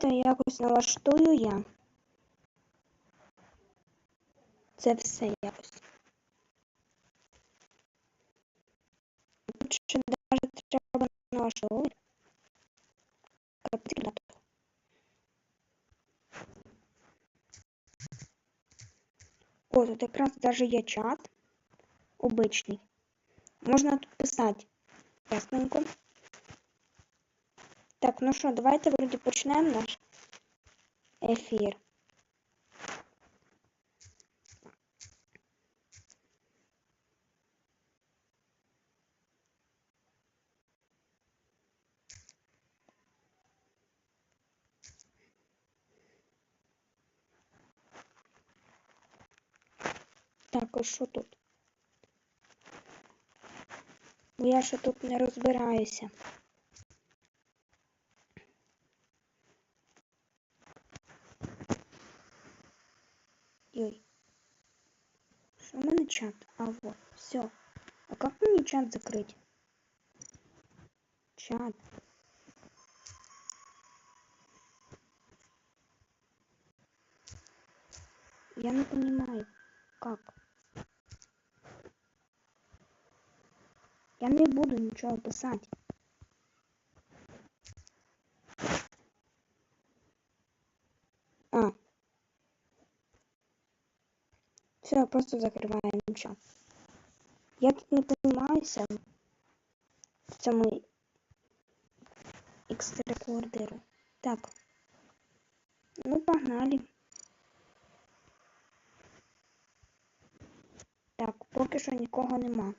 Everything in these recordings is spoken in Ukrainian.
давайте якось налаштую я. Це все якось. Тут ще навіть треба налаштовувати. О, тут якраз даже є чат обичний. Можна тут писати ясненько. Так, ну що, давайте вроді почнемо наш ефір. Так, а що тут? Бо я ще тут не розбираюся. Ой. Что у меня чат? А вот, все. А как мне чат закрыть? Чат. Я не понимаю, как. Я не буду ничего писать. А. Все, просто закрываем чат. Я тут не понимаюся в цьому X-рекордеру. Так. Ну, погнали. Так, поки що нікого нема.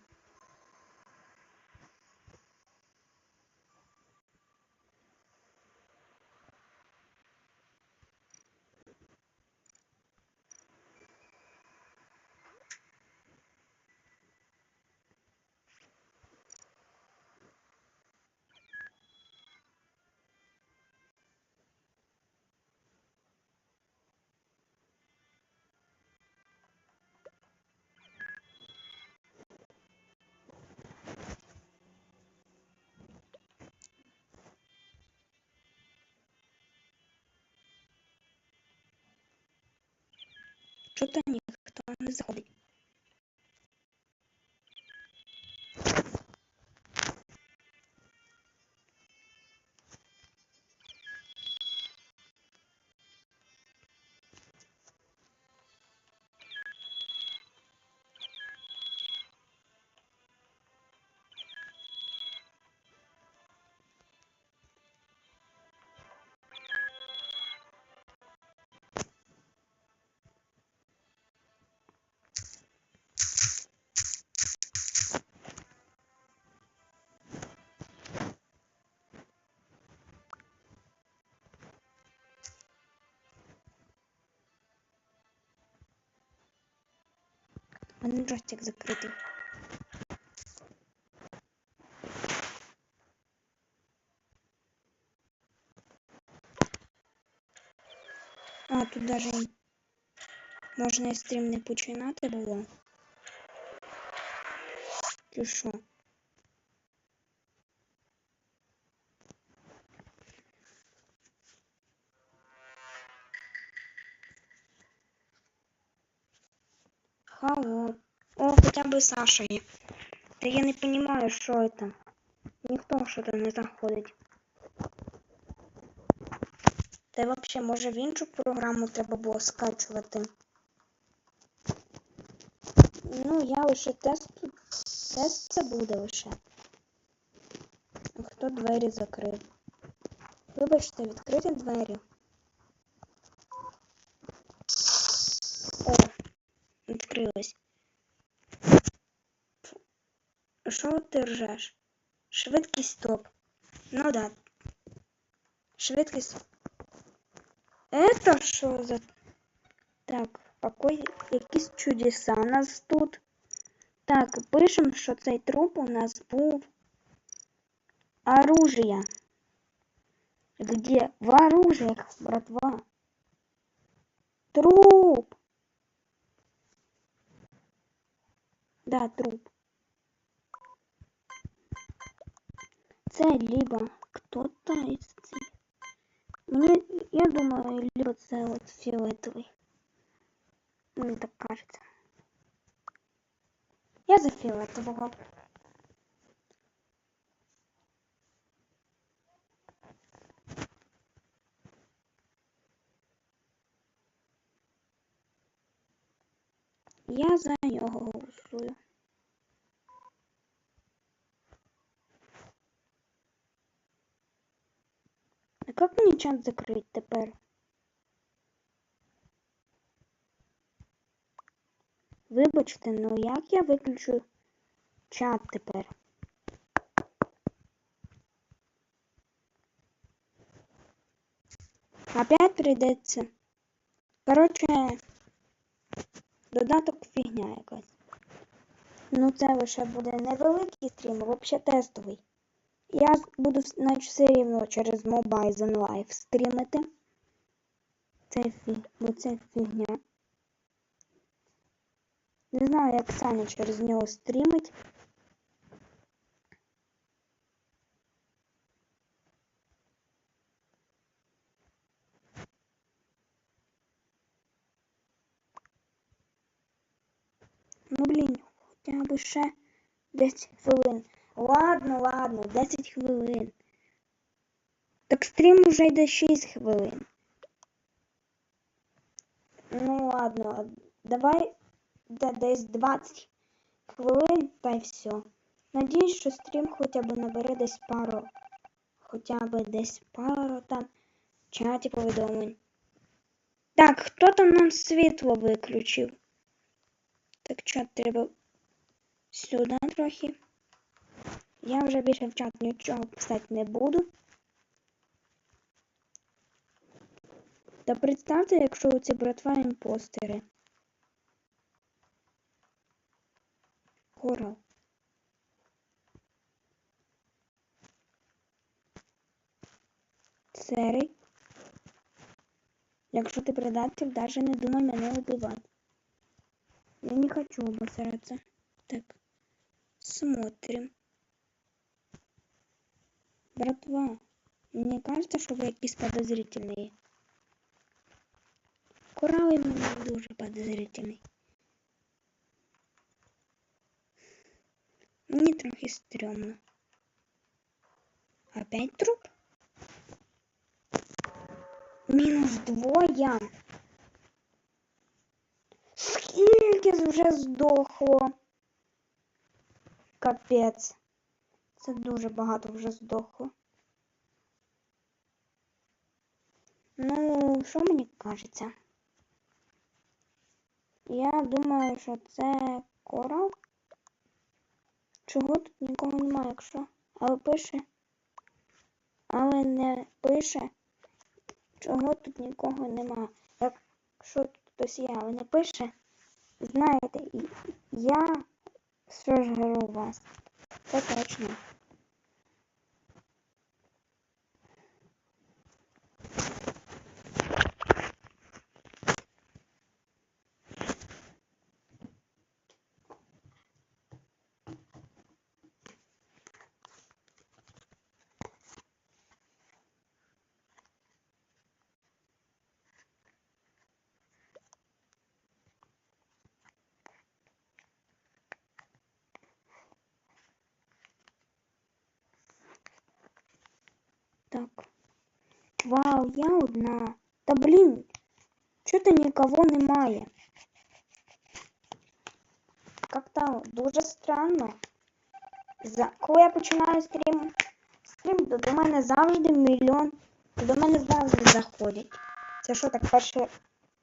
Чого-то ніхто не заходить. У мене джойстик закритий. А, тут даже можна і стрім не починати було. Чи що? Хало. О, хотя бы Саша є. Та я не понимаю, що это. Ніхто що-то не заходить. Та й вообще, може в іншу програму треба було скачувати. Ну, я лише тест це буде лише. А хто двері закрив? Вибачте, відкриті двері. О, відкрились. Що ти ржеш? Швидкість стоп. Ну да. Швидкість. Это що за... Так, якісь чудеса у нас тут. Так, пишемо, що цей труп у нас був. Оружие. Где? В оружиях, братва. Труп. Да, труп. Це либо кто-то из цих. Я думаю, либо це от фіолетовий. Мені так кажеться. Я за фіолетового. Я за нього голосую. А як мені чат закрити тепер? Вибачте, ну як я виключу чат тепер? Опять прийдеться. Коротше, додаток фігня якась. Ну це лише буде невеликий стрім, взагалі тестовий. Я буду, значить, все рівно через Mobile Live стрімити. Це фігня. Не знаю, як Саня через нього стрімить. Ну, блін, хоча б ще 10 хвилин. Ладно, 10 хвилин. Так стрім уже йде 6 хвилин. Ну, ладно, давай десь 20 хвилин, та й все. Надіюсь, що стрім хоча б набере десь пару там чаті повідомлень. Так, хто там нам світло виключив? Так, чат треба сюди трохи. Я вже більше в чат нічого писати не буду. Та представте, якщо ці братва імпостери. Корал. Серий. Якщо ти предатель, даже не думай мене убивати. Я не хочу обосраться. Так. Смотрим. Братва, мне кажется, что вы якісь подозрительные. Корал именно дуже подозрительный. Мне трохи стрёмно. Опять труп? Мінус 2. Скільки вже здохло? Капець. Це дуже багато вже здохло. Ну, що мені кажеться? Я думаю, що це корал. Чого тут нікого немає, якщо? Але пише. Але не пише. Чого тут нікого нема? Якщо тут хтось є, але не пише. Знаєте, я сожгу вас. Це точно. Так. Вау, я одна. Та блін, чого-то нікого немає. Как-то дуже странно. Коли я починаю стрім, до мене завжди мільйон. До мене завжди заходять. Це що, так перший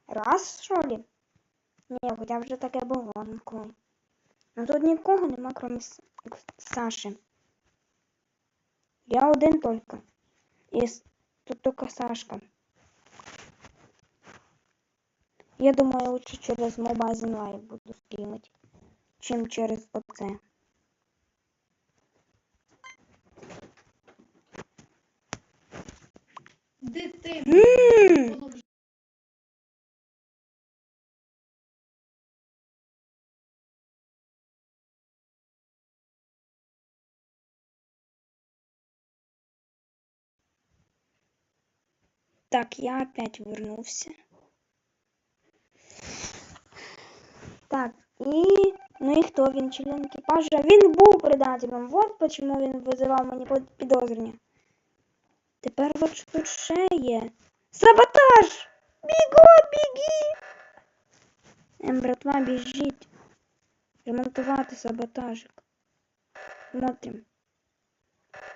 раз, що ли? Ні, хоча вже таке було ніколи. Ну тут нікого нема, крім Саші. Я один тільки. І тут тільки Сашка. Я думаю, лучше через Mobile Live буду стрімити, чим через оце. Дитина. Так, я опять вернулся. Так, ну і хто він? Член екіпажа? Він був предателем. Вот чому він визивав мені підозрення. Тепер от що тут ще є. Саботаж! Біги! Братва, біжіть. Ремонтувати саботажик. Смотрим.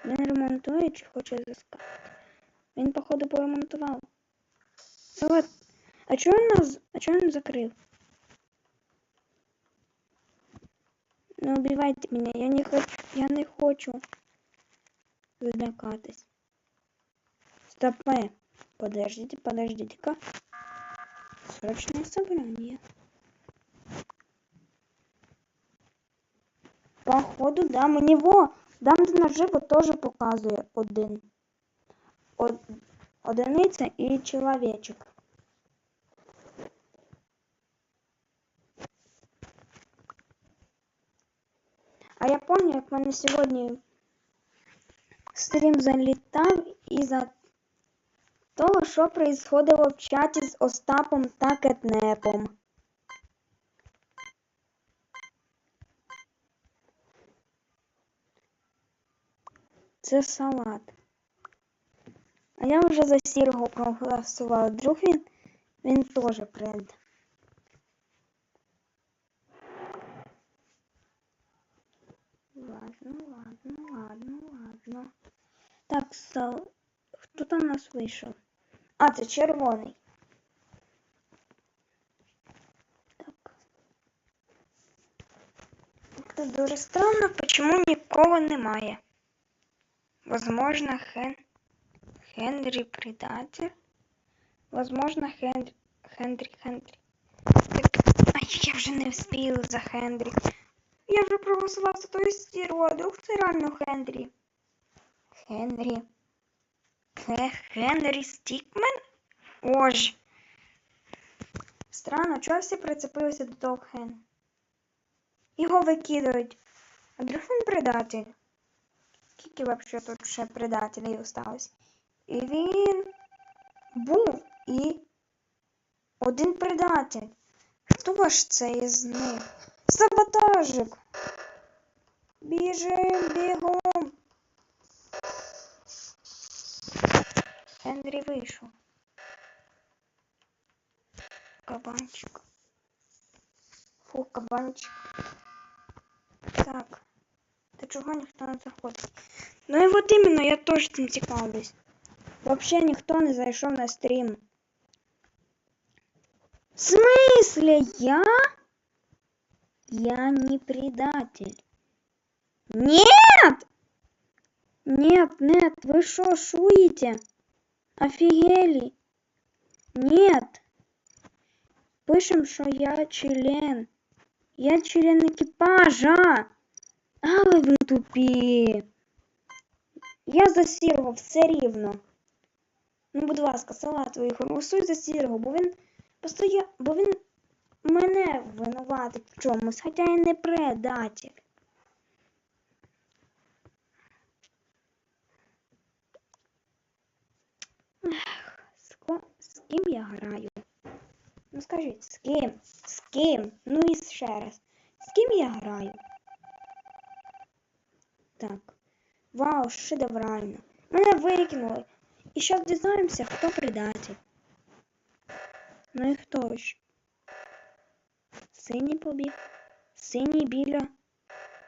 Він ремонтує чи хоче заскати? Він, походу, поремонтував. Салат. А чого він закрив? Не убивайте мене, я не хочу злякатись. Стопэ. Подождите-ка. Срочное собрание. Походу, да, у него там наживо тоже показує одиниця і чоловічок. А я помню, як в мене сьогодні стрім залітав із-за того, що происходило в чаті з Остапом та Кетнепом. Це салат. А я вже за сірого проголосував. Вдруг він теж прийде. Ладно. Так, хто там у нас вийшов? А, це червоний. Так. Це дуже странно, чому нікого немає. Возможно, Хенрі предатель. Возможно, Хенрі. Так, ай, я вже не встиг за Хенрі. Я вже проголосував за той сірого, а вдруг це реально Хенрі. Хенрі Стікмен? Ож. Странно, чого всі прицепилися до того Хен? Його викидають. А вдруг він предатель? Скільки взагалі тут ще предателів осталось? І він був і один предатель. Хто ж це із них? Саботажик! Бігом! Хенрі вийшов. Кабанчик. Фу, кабанчик. Так. Та чого ніхто не заходить? Ну і от іменно, я теж цим цікавлюсь. Вообще ніхто не зайшов на стрім. В смысле я? Я не предатель. Нет! Нет, вы шо, шуете? Офигели? Нет. Пишем, що я член. Я член екіпажа. Але ви тупі. Я за сірого все рівно. Ну, будь ласка, салатовий, голосуй за сірого, бо він мене винуватить в чомусь, хоча я не предатель. З ким я граю? Ну скажіть, з ким? З ким? Ну і ще раз. З ким я граю? Так. Вау, шедеврально. Мене викинули. І зараз дізнаємося, хто предатель. Ну і хто ж? Синій побіг. Синій біля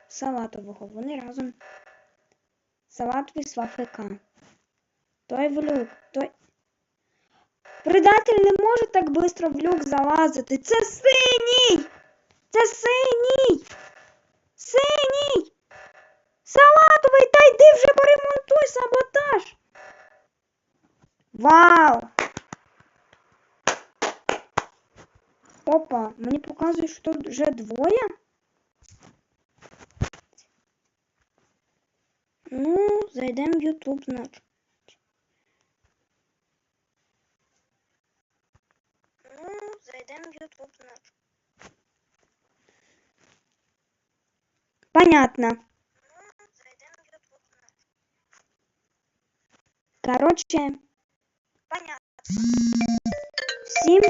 салатового. Вони разом. Салатовий з АФК. Той в люк. Предатель не може так швидко в люк залазити. Це синій! Це синій! Синій! Салатовий, та йди вже поремонтуй саботаж! Вау! Опа, мені показує, що тут вже двоє. Ну, зайдемо в YouTube, значить. Понятно. Короче, понятно. Всім